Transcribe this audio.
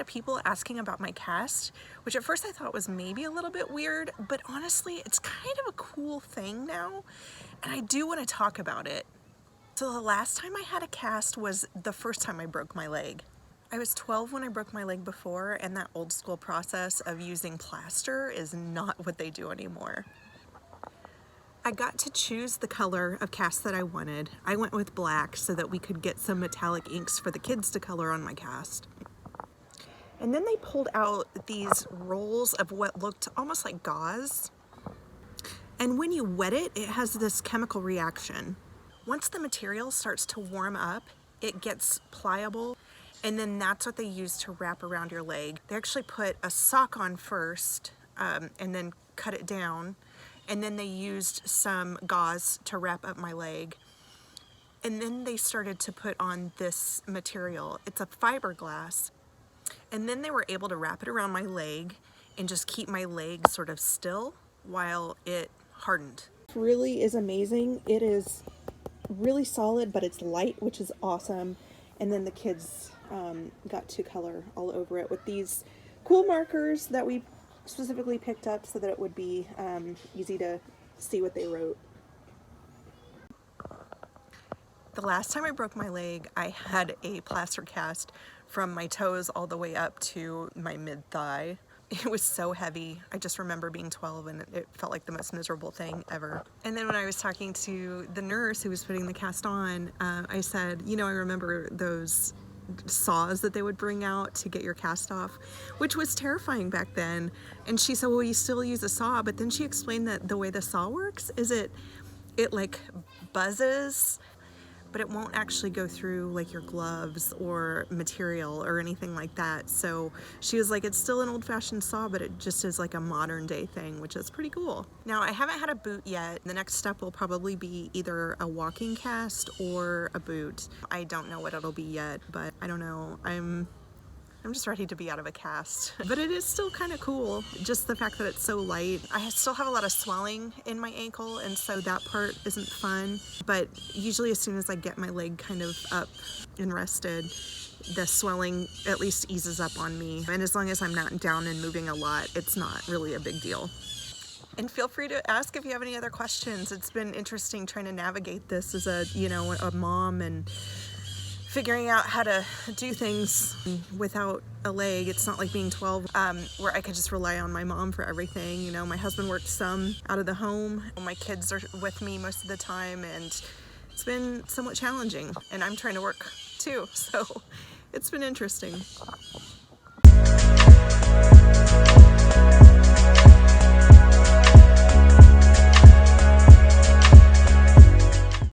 People asking about my cast, which at first I thought was maybe a little bit weird, but honestly it's kind of a cool thing now, and I do want to talk about it. So the last time I had a cast was the first time I broke my leg. I was 12 when I broke my leg before, and that old school process of using plaster is not what they do anymore. I got to choose the color of cast that I wanted. I went with black so that we could get some metallic inks for the kids to color on my cast. And then they pulled out these rolls of what looked almost like gauze. And when you wet it, it has this chemical reaction. Once the material starts to warm up, it gets pliable, and then that's what they use to wrap around your leg. They actually put a sock on first, and then cut it down, and then they used some gauze to wrap up my leg. And then they started to put on this material. It's a fiberglass. And then they were able to wrap it around my leg and just keep my leg sort of still while it hardened. It really is amazing. It is really solid, but it's light, which is awesome. And then the kids got to color all over it with these cool markers that we specifically picked up so that it would be easy to see what they wrote. The last time I broke my leg, I had a plaster cast from my toes all the way up to my mid-thigh. It was so heavy. I just remember being 12 and it felt like the most miserable thing ever. And then when I was talking to the nurse who was putting the cast on, I said, you know, I remember those saws that they would bring out to get your cast off, which was terrifying back then. And she said, well, you still use a saw, but then she explained that the way the saw works is it like buzzes, but it won't actually go through like your gloves or material or anything like that. So she was like, it's still an old-fashioned saw, but it just is like a modern day thing, which is pretty cool. Now, I haven't had a boot yet. The next step will probably be either a walking cast or a boot. I don't know what it'll be yet, but I don't know. I'm just ready to be out of a cast. But it is still kind of cool, just the fact that it's so light. I still have a lot of swelling in my ankle, and so that part isn't fun. But usually as soon as I get my leg kind of up and rested, the swelling at least eases up on me. And as long as I'm not down and moving a lot, it's not really a big deal. And feel free to ask if you have any other questions. It's been interesting trying to navigate this as a, you know, a mom and figuring out how to do things without a leg. It's not like being 12 where I could just rely on my mom for everything. You know, my husband worked some out of the home. My kids are with me most of the time, and it's been somewhat challenging, and I'm trying to work too, so it's been interesting.